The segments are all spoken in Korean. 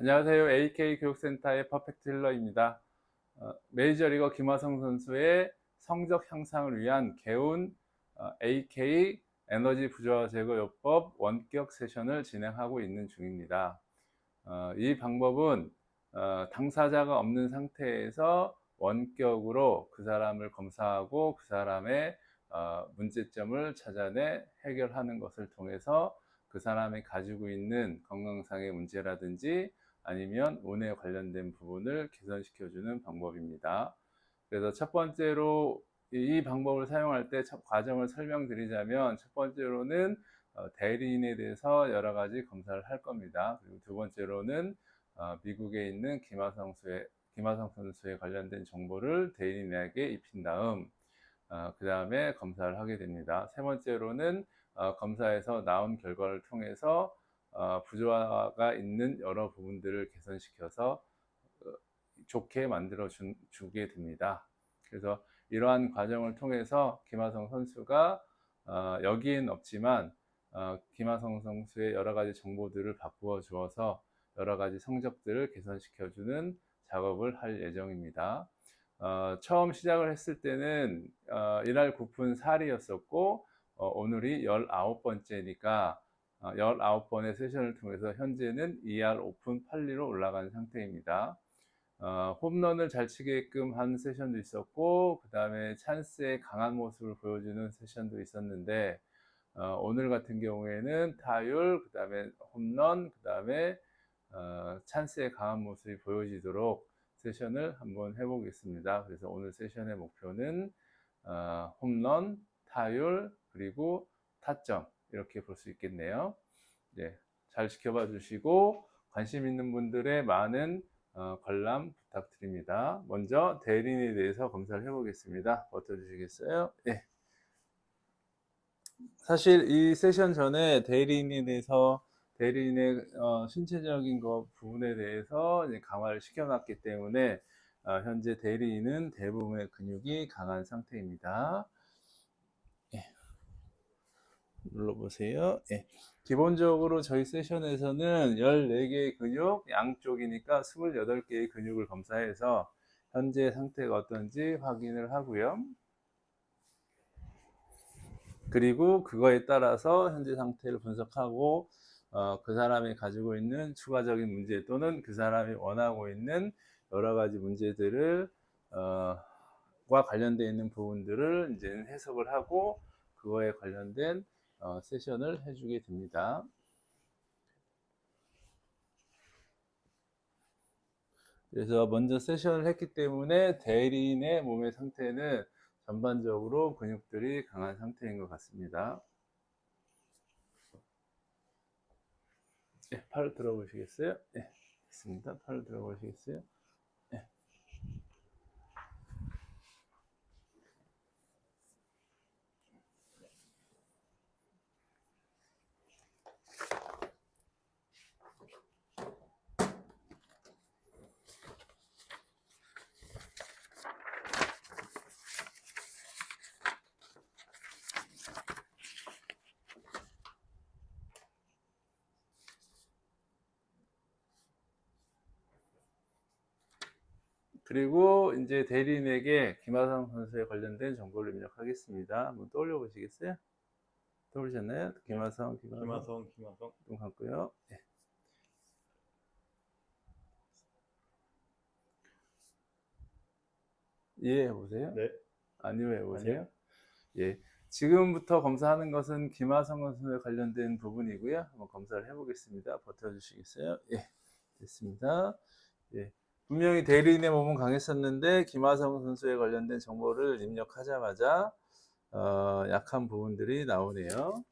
안녕하세요. AK 교육센터의 퍼펙트 힐러입니다. 메이저리거 김하성 선수의 성적 향상을 위한 개운 AK 에너지 부조화 제거 요법 원격 세션을 진행하고 있는 중입니다. 이 방법은 당사자가 없는 상태에서 원격으로 그 사람을 검사하고 그 사람의 문제점을 찾아내 해결하는 것을 통해서 그 사람이 가지고 있는 건강상의 문제라든지 아니면 운에 관련된 부분을 개선시켜주는 방법입니다. 그래서 첫 번째로 이 방법을 사용할 때 과정을 설명드리자면, 첫 번째로는 대리인에 대해서 여러 가지 검사를 할 겁니다. 그리고 두 번째로는 미국에 있는 김하성 선수에 관련된 정보를 대리인에게 입힌 다음 그 다음에 검사를 하게 됩니다. 세 번째로는 검사에서 나온 결과를 통해서 부조화가 있는 여러 부분들을 개선시켜서 좋게 만들어 주게 됩니다. 그래서 이러한 과정을 통해서 김하성 선수가 여기엔 없지만 김하성 선수의 여러 가지 정보들을 바꾸어 주어서 여러 가지 성적들을 개선시켜 주는 작업을 할 예정입니다. 처음 시작을 했을 때는 1할 9푼 4리였었고 오늘이 19번째니까 19번의 세션을 통해서 현재는 2할 5푼 8리로 올라간 상태입니다. 홈런을 잘 치게끔 한 세션도 있었고, 그 다음에 찬스의 강한 모습을 보여주는 세션도 있었는데, 오늘 같은 경우에는 타율, 그 다음에 홈런, 그 다음에 찬스의 강한 모습이 보여지도록 세션을 한번 해보겠습니다. 그래서 오늘 세션의 목표는 홈런, 타율, 그리고 타점, 이렇게 볼 수 있겠네요. 네, 잘 지켜봐 주시고 관심 있는 분들의 많은 관람 부탁드립니다. 먼저 대리인에 대해서 검사를 해보겠습니다. 버텨주시겠어요? 네. 사실 이 세션 전에 대리인에 대해서 대리인의 신체적인 부분에 대해서 이제 강화를 시켜놨기 때문에 현재 대리인은 대부분의 근육이 강한 상태입니다. 예. 눌러보세요. 예. 기본적으로 저희 세션에서는 14개의 근육, 양쪽이니까 28개의 근육을 검사해서 현재 상태가 어떤지 확인을 하고요. 그리고 그거에 따라서 현재 상태를 분석하고 그 사람이 가지고 있는 추가적인 문제 또는 그 사람이 원하고 있는 여러 가지 문제들을 과 관련되어 있는 부분들을 이제 해석을 하고 그거에 관련된 세션을 해주게 됩니다. 그래서 먼저 세션을 했기 때문에 대리인의 몸의 상태는 전반적으로 근육들이 강한 상태인 것 같습니다. 네, 팔을 들어보시겠어요? 네, 됐습니다. 팔을 들어보시겠어요? 네. 그리고 이제 대리인에게 김하성 선수에 관련된 정보를 입력하겠습니다. 한번 떠올려 보시겠어요? 떠오르셨나요? 김하성. 눈 감고요. 네. 이해해 보세요. 네. 아니면 해보세요. 아니요. 예. 지금부터 검사하는 것은 김하성 선수에 관련된 부분이고요. 한번 검사를 해보겠습니다. 버텨주시겠어요? 예. 됐습니다. 예. 분명히 대리인의 몸은 강했었는데 김하성 선수에 관련된 정보를 입력하자마자 약한 부분들이 나오네요.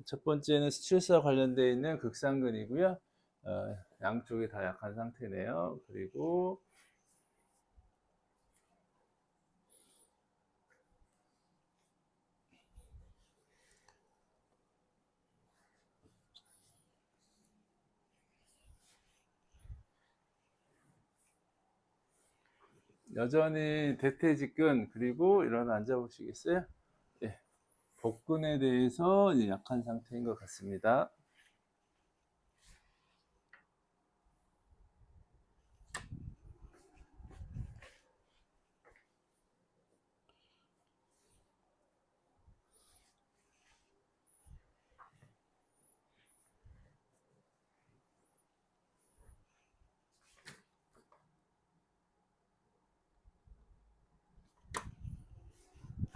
첫 번째는 스트레스와 관련되어 있는 극상근이고요. 양쪽이 다 약한 상태네요. 그리고 여전히 대퇴직근, 그리고 일어나 앉아보시겠어요? 예. 복근에 대해서 약한 상태인 것 같습니다.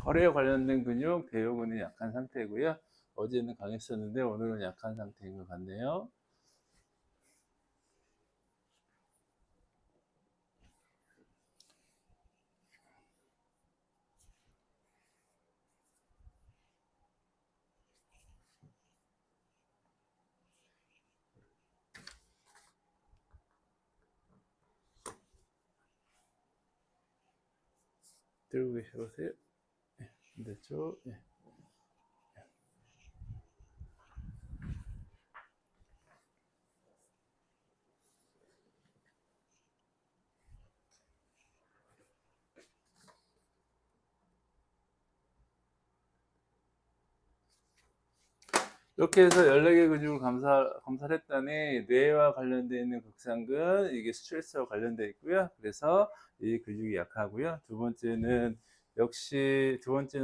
허리에 관련된 근육, 대요근이 약한 상태고요. 어제는 강했었는데 오늘은 약한 상태인 것 같네요. 들고 계셔보세요. 반대쪽. 예. 이렇게 해서 14개 근육을 검사를 했더니 뇌와 관련되어 있는 극상근, 이게 스트레스와 관련되어 있고요. 그래서 이 근육이 약하고요. 두 번째는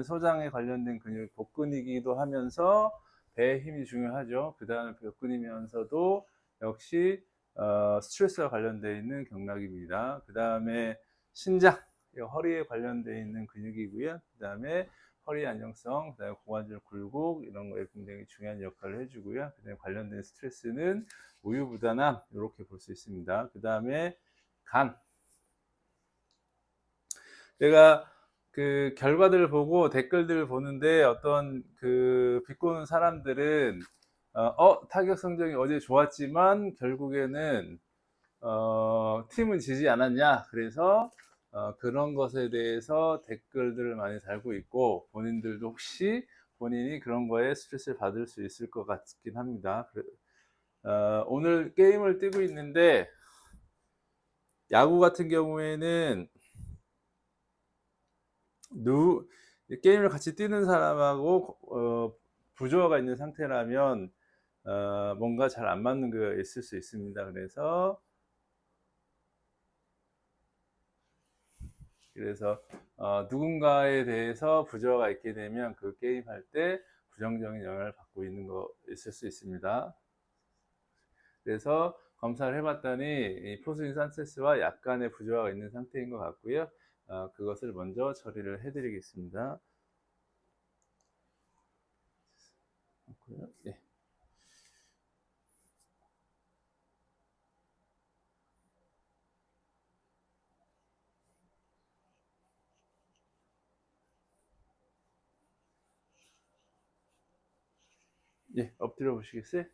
소장에 관련된 근육, 복근이기도 하면서 배의 힘이 중요하죠. 그 다음에 복근이면서도 역시 스트레스와 관련되어 있는 경락입니다. 그 다음에 신장, 허리에 관련되어 있는 근육이고요. 그 다음에 허리 안정성, 그다음에 고관절 굴곡 이런 거에 굉장히 중요한 역할을 해주고요. 그다음에 관련된 스트레스는 우유부단함 이렇게 볼 수 있습니다. 그 다음에 간. 내가 그 결과들을 보고 댓글들을 보는데 어떤 그 비꼬는 사람들은 타격 성적이 어제 좋았지만 결국에는 팀은 지지 않았냐. 그래서 그런 것에 대해서 댓글들을 많이 달고 있고 본인들도 혹시 본인이 그런 거에 스트레스를 받을 수 있을 것 같긴 합니다. 오늘 게임을 뛰고 있는데 야구 같은 경우에는 게임을 같이 뛰는 사람하고 부조화가 있는 상태라면 뭔가 잘 안 맞는 게 있을 수 있습니다. 그래서 누군가에 대해서 부조화가 있게 되면 그 게임 할 때 부정적인 영향을 받고 있는 거 있을 수 있습니다. 그래서 검사를 해봤더니 이 포스인 산체스와 약간의 부조화가 있는 상태인 것 같고요. 그것을 먼저 처리를 해드리겠습니다. 예. 예, 엎드려 보시겠어요?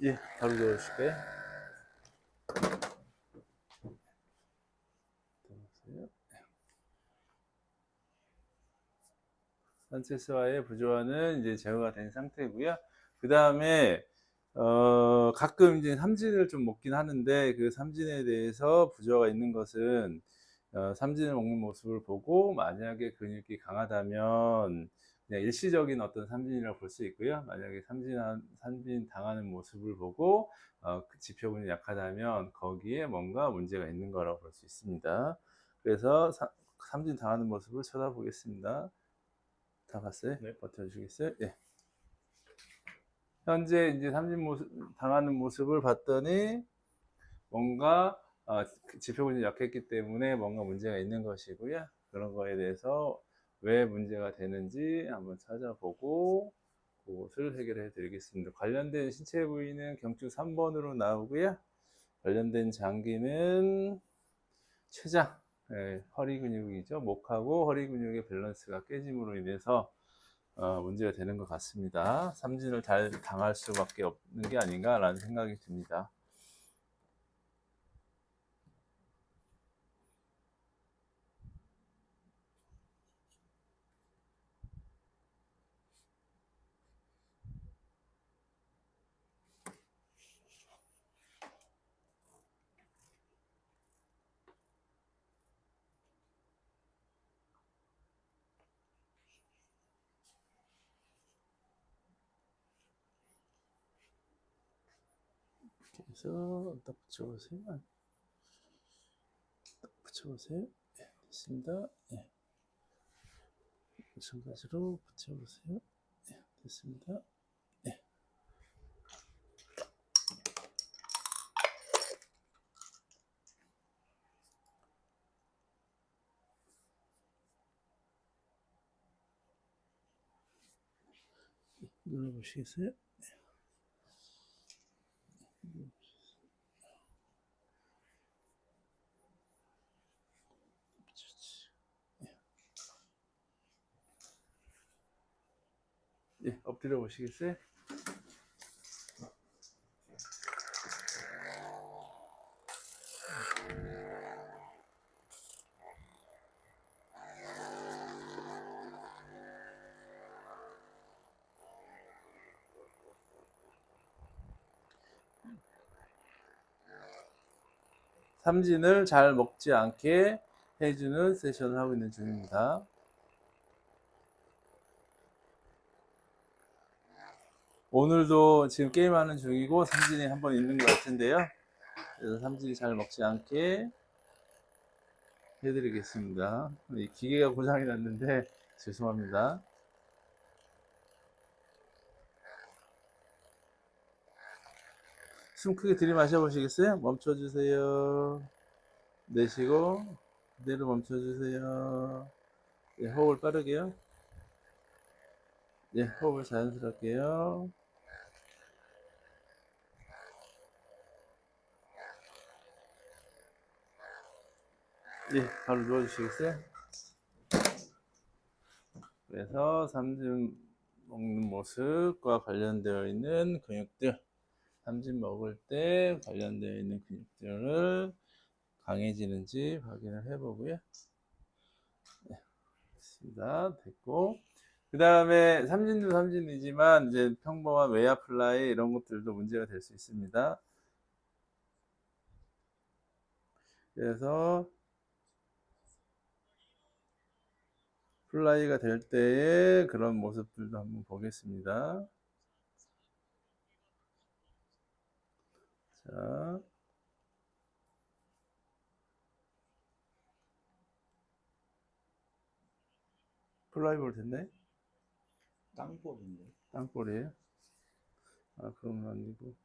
예, 바로 넣으실까요? 산체스와의 부조화는 이제 제거가 된 상태고요. 그 다음에 가끔 이제 삼진을 좀 먹긴 하는데 그 삼진에 대해서 부조화가 있는 것은 삼진을 먹는 모습을 보고 만약에 근육이 강하다면 그냥 일시적인 어떤 삼진이라고 볼 수 있고요. 만약에 삼진 당하는 모습을 보고 그 지표군이 약하다면 거기에 뭔가 문제가 있는 거라고 볼 수 있습니다. 그래서 삼진 당하는 모습을 쳐다보겠습니다. 다 봤어요? 네. 버텨주시겠어요? 예. 현재 이제 당하는 모습을 봤더니 뭔가 지표군이 약했기 때문에 뭔가 문제가 있는 것이고요. 그런 거에 대해서 왜 문제가 되는지 한번 찾아보고 그것을 해결해 드리겠습니다. 관련된 신체 부위는 경추 3번으로 나오고요. 관련된 장기는 췌장, 허리 근육이죠. 목하고 허리 근육의 밸런스가 깨짐으로 인해서 문제가 되는 것 같습니다. 삼진을 잘 당할 수밖에 없는 게 아닌가라는 생각이 듭니다. 그래서 딱 붙여보세요. 딱 붙여보세요. 네, 됐습니다. 네. 마찬가지로 붙여보세요. 네, 됐습니다. 네. 눌러보시겠어요? 예, 엎드려 보시겠어요? 삼진을 잘 먹지 않게 해주는 세션을 하고 있는 중입니다. 오늘도 지금 게임하는 중이고 삼진이 한 번 있는 것 같은데요. 그래서 삼진이 잘 먹지 않게 해드리겠습니다. 이 기계가 고장이 났는데 죄송합니다. 숨 크게 들이마셔 보시겠어요? 멈춰주세요. 내쉬고 그대로 멈춰주세요. 예, 호흡을 빠르게요. 예, 호흡을 자연스럽게요. 예, 바로 누워주시겠어요? 그래서 삼진 먹는 모습과 관련되어 있는 근육들, 삼진 먹을 때 관련되어 있는 근육들을 강해지는지 확인을 해보고요. 네, 됐습니다. 됐고. 그 다음에 삼진도 삼진이지만 이제 평범한 외야 플라이 이런 것들도 문제가 될 수 있습니다. 그래서 플라이가 될 때의 그런 모습들도 한번 보겠습니다. 자, 플라이 볼 텐데 땅볼인데. 땅볼이에요? 아, 그러면 아니고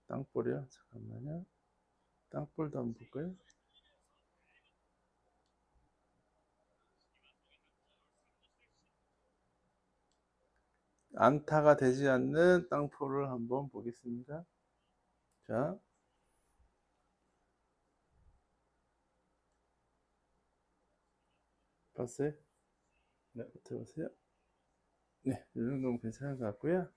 땅볼이요? 잠깐만요. 땅볼도 한번 볼까요? 안타가 되지 않는 땅볼을 한번 보겠습니다. 자, 봤어요? 네, 들어보세요. 네, 이 정도면 괜찮은 것 같고요.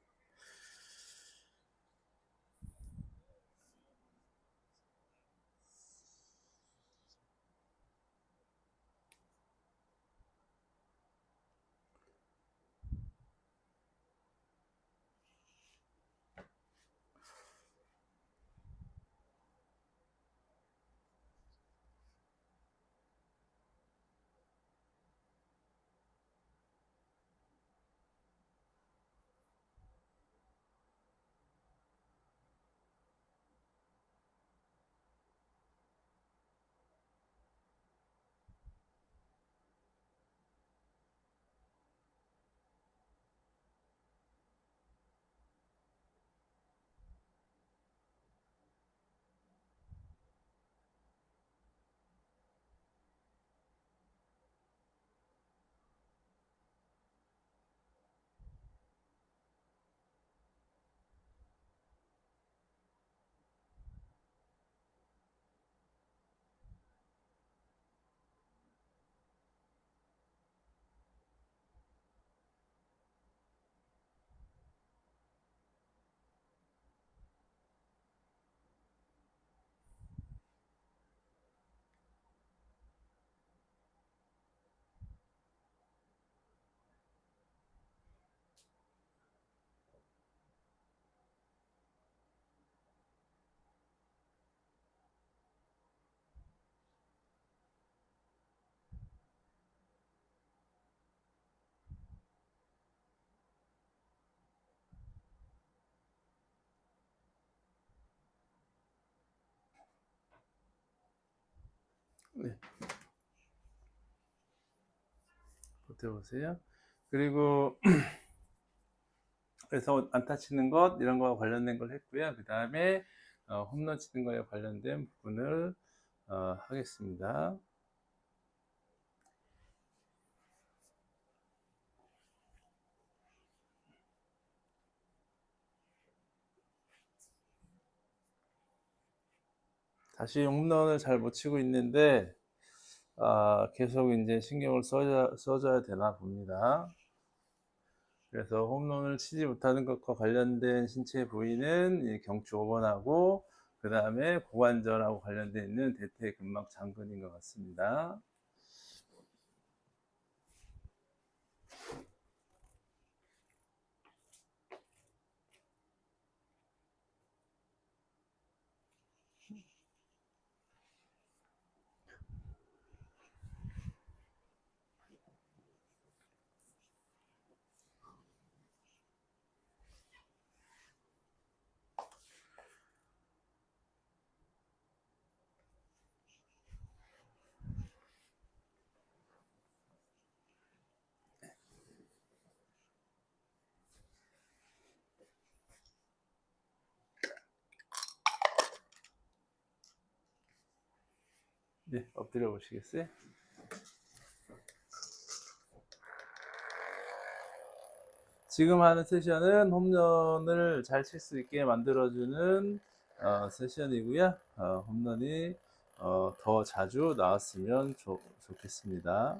네. 버텨보세요. 그리고 그래서 안타 치는 것 이런 거와 관련된 걸 했고요. 그 다음에 홈런 치는 거에 관련된 부분을 하겠습니다. 다시 홈런을 잘 못 치고 있는데 계속 이제 신경을 써줘야 되나 봅니다. 그래서 홈런을 치지 못하는 것과 관련된 신체 부위는 이 경추 5번하고 그 다음에 고관절하고 관련되어 있는 대퇴근막 장근인 것 같습니다. 네, 엎드려 보시겠어요? 지금 하는 세션은 홈런을 잘 칠 수 있게 만들어주는 세션이고요. 홈런이 더 자주 나왔으면 좋겠습니다.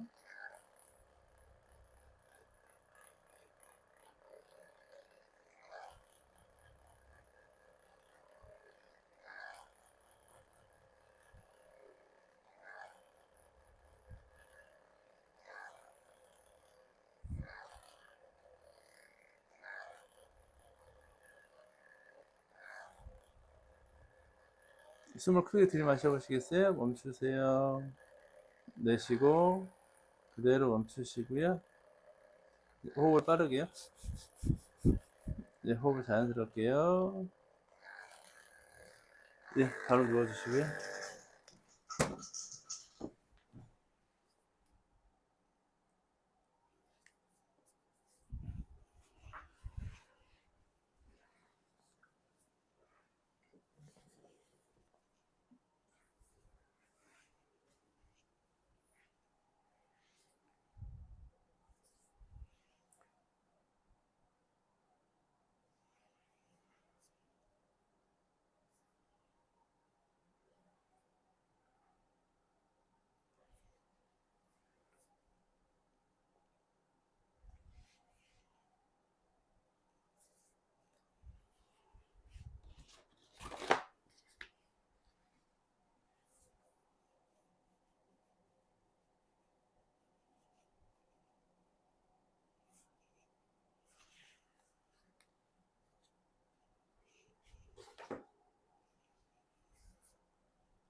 숨을 크게 들이마셔 보시겠어요? 멈추세요. 내쉬고 그대로 멈추시고요. 호흡을 빠르게요. 네, 호흡을 자연스럽게요. 네, 바로 누워주시고요.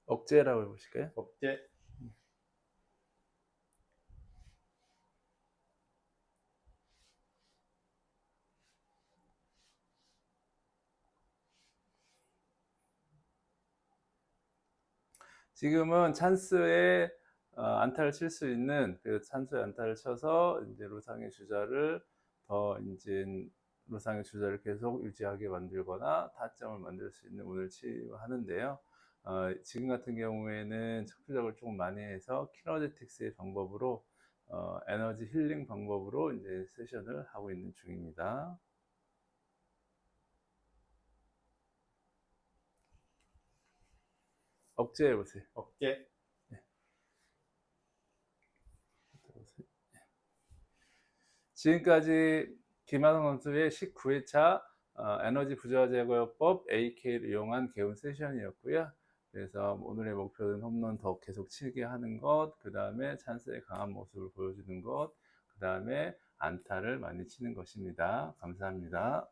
억제라고 해보실까요? 억제. 지금은 찬스에 안타를 칠 수 있는 그 찬스에 안타를 쳐서 이제 루상의 주자를 더 이제 루상의 주자를 계속 유지하게 만들거나 타점을 만들 수 있는 운을 치하는데요. 지금 같은 경우에는 척추작을 조금 많이 해서 키너제틱스의 방법으로 에너지 힐링 방법으로 이제 세션을 하고 있는 중입니다. 억제해 보세요. 억제. 지금까지 김하성 선수의 19회차 에너지 부자 제거요법 AK를 이용한 개운 세션이었고요. 그래서 오늘의 목표는 홈런 더 계속 치게 하는 것, 그 다음에 찬스의 강한 모습을 보여주는 것, 그 다음에 안타를 많이 치는 것입니다. 감사합니다.